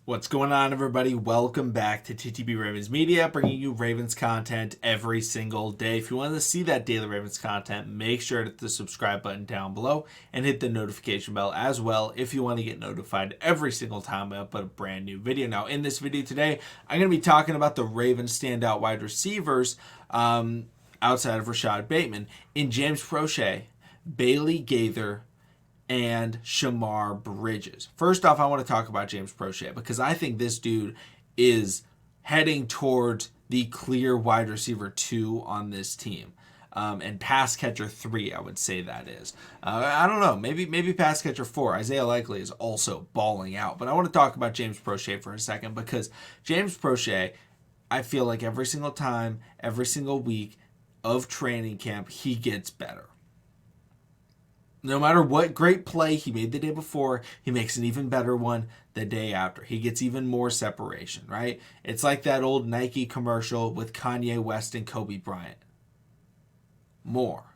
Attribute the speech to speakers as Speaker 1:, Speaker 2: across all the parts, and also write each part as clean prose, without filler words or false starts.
Speaker 1: What's going on, everybody? Welcome back to TTB Ravens Media, bringing you Ravens content every single day. If you want to see that daily Ravens content, make sure to hit the subscribe button down below and hit the notification bell as well if you want to get notified every single time I upload a brand new video. Now, in this video today, I'm going to be talking about the Ravens standout wide receivers outside of Rashad Bateman in James Proche, Bailey Gaither, and Shamar Bridges. First off, I want to talk about James Proche because I think this dude is heading towards the clear wide receiver 2 on this team. And pass catcher 3, I would say that is. I don't know, maybe pass catcher 4. Isaiah Likely is also balling out. But I want to talk about James Proche for a second because James Proche, I feel like every single time, every single week of training camp, he gets better. No matter what great play he made the day before, he makes an even better one the day after. He gets even more separation, right? It's like that old Nike commercial with Kanye West and Kobe Bryant. More.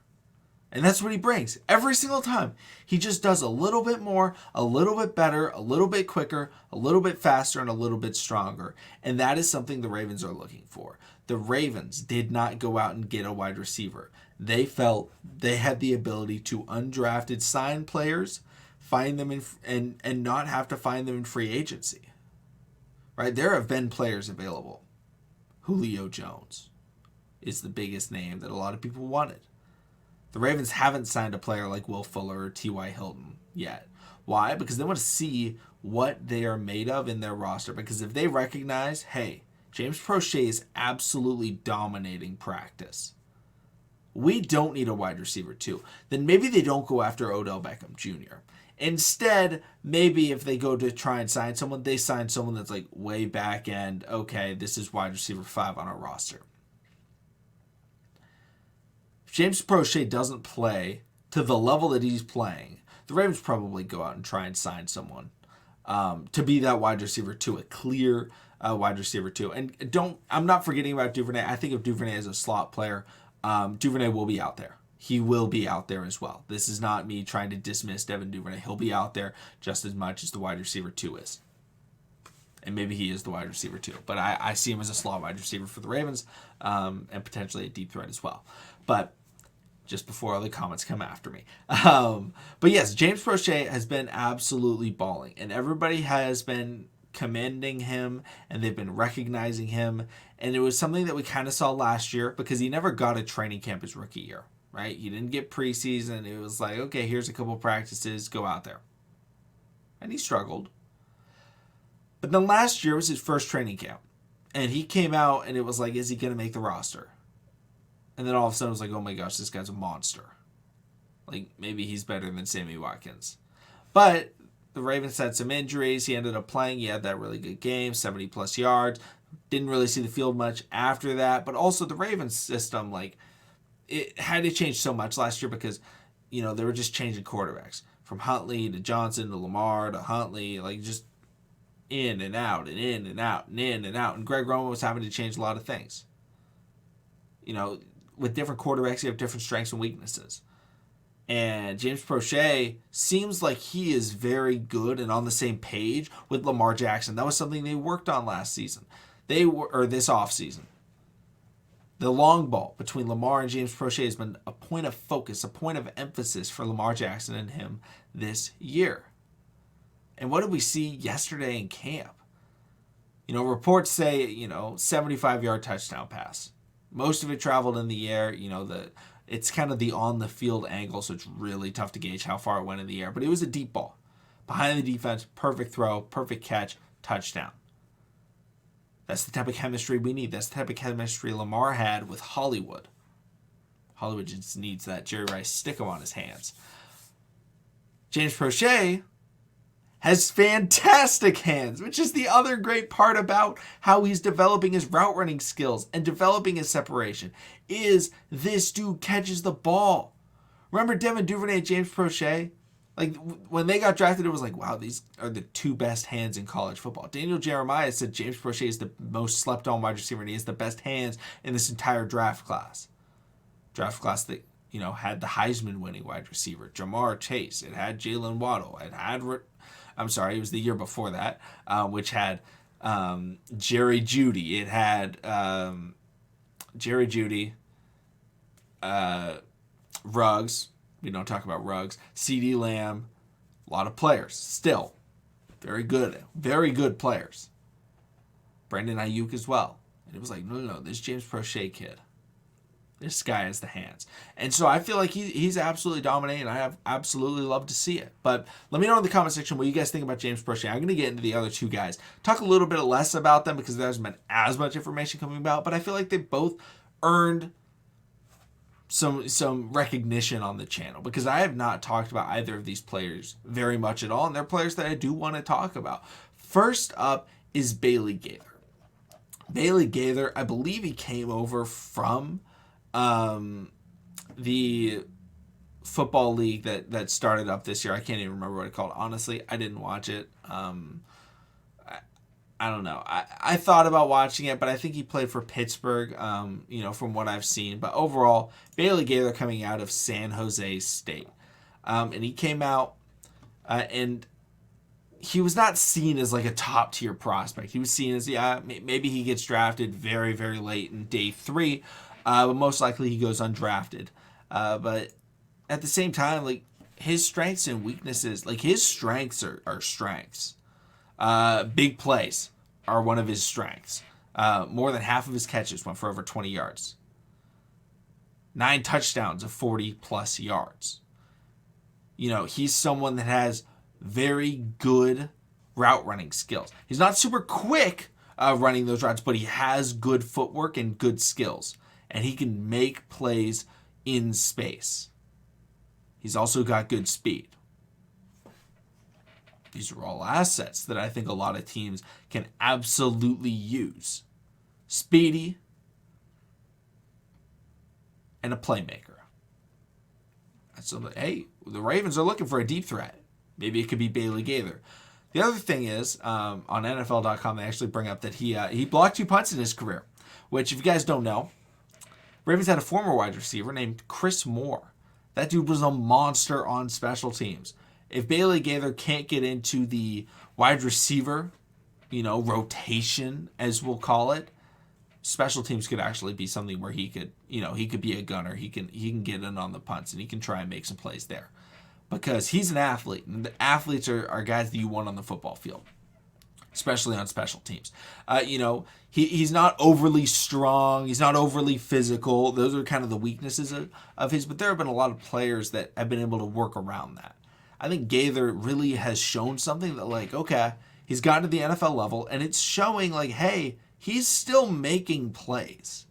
Speaker 1: And that's what he brings every single time. He just does a little bit more, a little bit better, a little bit quicker, a little bit faster, and a little bit stronger. And that is something the Ravens are looking for. The Ravens did not go out and get a wide receiver. They felt they had the ability to undrafted sign players, find them and not have to find them in free agency. Right? There have been players available. Julio Jones is the biggest name that a lot of people wanted. The Ravens haven't signed a player like Will Fuller or T.Y. Hilton yet. Why? Because they want to see what they are made of in their roster. Because if they recognize, hey, James Proche is absolutely dominating practice, we don't need a wide receiver too, then maybe they don't go after Odell Beckham Jr. Instead, maybe if they go to try and sign someone, they sign someone that's like way back end. Okay, this is wide receiver 5 on our roster. If James Proche doesn't play to the level that he's playing, the Ravens probably go out and try and sign someone to be that wide receiver 2, a clear wide receiver 2. And I'm not forgetting about Duvernay. I think of Duvernay as a slot player. Duvernay will be out there. He will be out there as well. This is not me trying to dismiss Devin Duvernay. He'll be out there just as much as the wide receiver 2 is. And maybe he is the wide receiver 2. But I see him as a slot wide receiver for the Ravens and potentially a deep threat as well. But just before all the comments come after me. But yes, James Proche has been absolutely balling. And everybody has been commending him and they've been recognizing him. And it was something that we kind of saw last year because he never got a training camp his rookie year, right? He didn't get preseason. It was like, okay, here's a couple practices, go out there. And he struggled. But then last year was his first training camp. And he came out and it was like, is he going to make the roster? And then all of a sudden it was like, oh my gosh, this guy's a monster. Like, maybe he's better than Sammy Watkins. But the Ravens had some injuries. He ended up playing. He had that really good game, 70-plus yards. Didn't really see the field much after that. But also the Ravens system, like, it had to change so much last year because, you know, they were just changing quarterbacks. From Huntley to Johnson to Lamar to Huntley, like, just in and out and in and out and in and out. And Greg Roman was having to change a lot of things. You know, with different quarterbacks, you have different strengths and weaknesses. And James Proche seems like he is very good and on the same page with Lamar Jackson. That was something they worked on last season. This offseason. The long ball between Lamar and James Proche has been a point of focus, a point of emphasis for Lamar Jackson and him this year. And what did we see yesterday in camp? You know, reports say, 75-yard touchdown pass. Most of it traveled in the air. It's kind of the on-the-field angle, so it's really tough to gauge how far it went in the air. But it was a deep ball. Behind the defense, perfect throw, perfect catch, touchdown. That's the type of chemistry we need. That's the type of chemistry Lamar had with Hollywood. Hollywood just needs that Jerry Rice stick-em on his hands. James Proche has fantastic hands, which is the other great part about how he's developing his route running skills and developing his separation, is this dude catches the ball. Remember Devin Duvernay and James Proche? Like, when they got drafted, it was like, wow, these are the 2 best hands in college football. Daniel Jeremiah said James Proche is the most slept-on wide receiver, and he has the best hands in this entire draft class. Draft class that, had the Heisman-winning wide receiver, Jamar Chase. It had Jalen Waddle. It had I'm sorry, it was the year before that, which had Jerry Jeudy. It had Jerry Jeudy, Ruggs. We don't talk about Ruggs. CD Lamb. A lot of players. Still. Very good players. Brandon Ayuk as well. And it was like, no, this James Proche kid. This guy has the hands. And so I feel like he's absolutely dominating. I have absolutely loved to see it. But let me know in the comment section what you guys think about James Proche. I'm going to get into the other two guys. Talk a little bit less about them because there hasn't been as much information coming about. But I feel like they both earned some recognition on the channel because I have not talked about either of these players very much at all. And they're players that I do want to talk about. First up is Bailey Gaither. Bailey Gaither, I believe he came over from the football league that started up this year. I can't even remember what it called. Honestly, I didn't watch it. I don't know. I thought about watching it, but I think he played for Pittsburgh, from what I've seen. But overall, Bailey Gaither coming out of San Jose State. And he came out and he was not seen as like a top tier prospect. He was seen as, maybe he gets drafted very, very late in day 3. But most likely he goes undrafted. But at the same time, like his strengths and weaknesses, like his strengths are strengths. Big plays are one of his strengths. More than half of his catches went for over 20 yards. 9 touchdowns of 40 plus yards. He's someone that has very good route running skills. He's not super quick running those routes, but he has good footwork and good skills. And he can make plays in space. He's also got good speed. These are all assets that I think a lot of teams can absolutely use. Speedy and a playmaker. So, hey, the Ravens are looking for a deep threat. Maybe it could be Bailey Gaither. The other thing is, on NFL.com, they actually bring up that he blocked 2 punts in his career, which, if you guys don't know, Ravens had a former wide receiver named Chris Moore. That dude was a monster on special teams. If Bailey Gaither can't get into the wide receiver, rotation, as we'll call it, special teams could actually be something where he could be a gunner. He can get in on the punts and he can try and make some plays there. Because he's an athlete, and the athletes are guys that you want on the football field, especially on special teams. He's not overly strong. He's not overly physical. Those are kind of the weaknesses of his, but there have been a lot of players that have been able to work around that. I think Gaither really has shown something that, like, okay, he's gotten to the NFL level, and it's showing, like, hey, he's still making plays.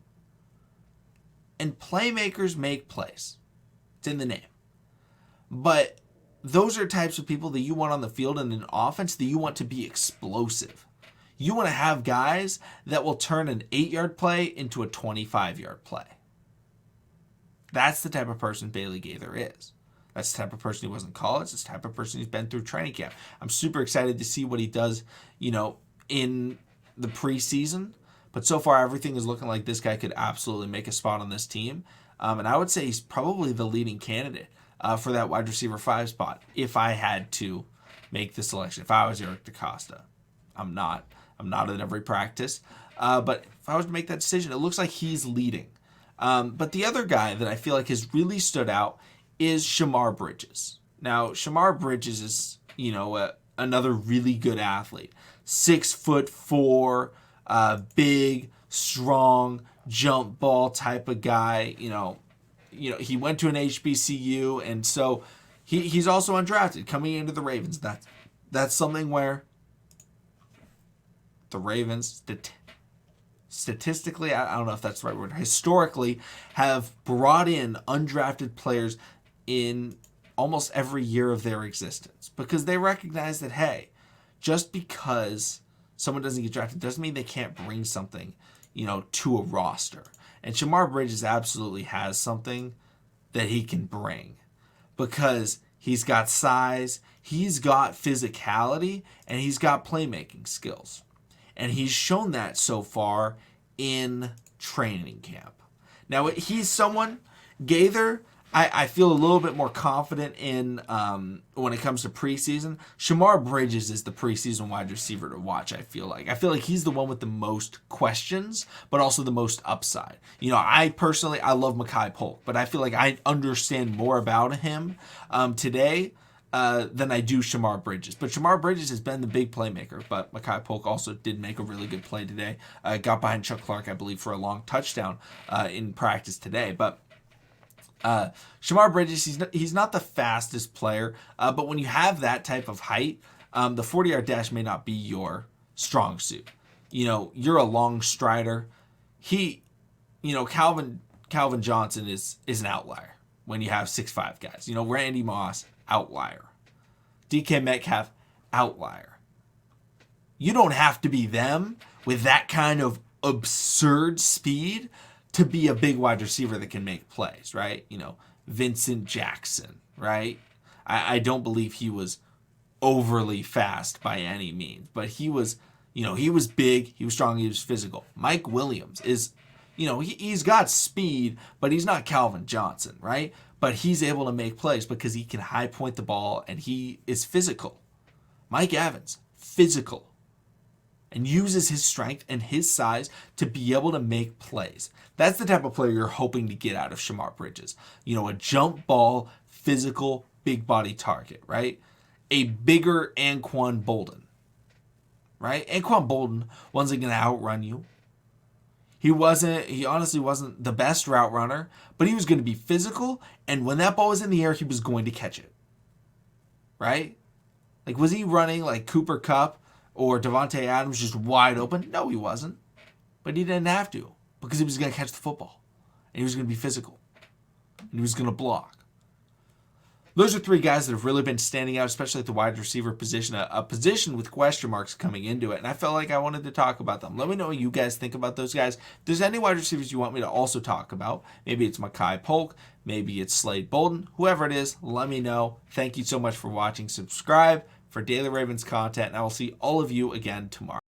Speaker 1: And playmakers make plays. It's in the name. But those are types of people that you want on the field in an offense that you want to be explosive. You want to have guys that will turn an 8-yard play into a 25-yard play. That's the type of person Bailey Gaither is. That's the type of person he was in college. That's the type of person he's been through training camp. I'm super excited to see what he does, in the preseason. But so far, everything is looking like this guy could absolutely make a spot on this team. And I would say he's probably the leading candidate for that wide receiver 5 spot if I had to make the selection. If I was Eric DeCosta. I'm not at every practice. But if I was to make that decision, it looks like he's leading. But the other guy that I feel like has really stood out is Shamar Bridges. Now, Shamar Bridges is, another really good athlete. 6'4", big, strong, jump ball type of guy. He went to an HBCU, and so he's also undrafted coming into the Ravens. That's something where the Ravens statistically, I don't know if that's the right word, historically have brought in undrafted players in almost every year of their existence because they recognize that, hey, just because someone doesn't get drafted doesn't mean they can't bring something, to a roster. And Shamar Bridges absolutely has something that he can bring because he's got size, he's got physicality, and he's got playmaking skills. And he's shown that so far in training camp. Now, he's someone, Gaither, I feel a little bit more confident in when it comes to preseason. Shamar Bridges is the preseason wide receiver to watch, I feel like. I feel like he's the one with the most questions, but also the most upside. I personally, I love Mekhi Polk, but I feel like I understand more about him today than I do Shamar Bridges. But Shamar Bridges has been the big playmaker, but Mekhi Polk also did make a really good play today. Got behind Chuck Clark, I believe, for a long touchdown in practice today. But Shamar Bridges, he's not the fastest player, but when you have that type of height, the 40-yard dash may not be your strong suit. You're a long strider. Calvin Johnson is an outlier when you have 6'5" guys. Randy Moss, outlier. DK Metcalf, outlier. You don't have to be them with that kind of absurd speed to be a big wide receiver that can make plays, right? Vincent Jackson, right? I don't believe he was overly fast by any means, but he was big, he was strong, he was physical. Mike Williams is, he's got speed, but he's not Calvin Johnson, right? But he's able to make plays because he can high point the ball and he is physical. Mike Evans, physical, and uses his strength and his size to be able to make plays. That's the type of player you're hoping to get out of Shamar Bridges. A jump ball, physical, big body target, right? A bigger Anquan Bolden, right? Anquan Bolden wasn't going to outrun you. He honestly wasn't the best route runner, but he was going to be physical, and when that ball was in the air, he was going to catch it, right? Like, was he running like Cooper Kupp or Devontae Adams just wide open? No, he wasn't. But he didn't have to because he was going to catch the football. And he was going to be physical. And he was going to block. Those are three guys that have really been standing out, especially at the wide receiver position, a position with question marks coming into it. And I felt like I wanted to talk about them. Let me know what you guys think about those guys. If there's any wide receivers you want me to also talk about, maybe it's Mekhi Polk, maybe it's Slade Bolden, whoever it is, let me know. Thank you so much for watching. Subscribe for Daily Ravens content, and I will see all of you again tomorrow.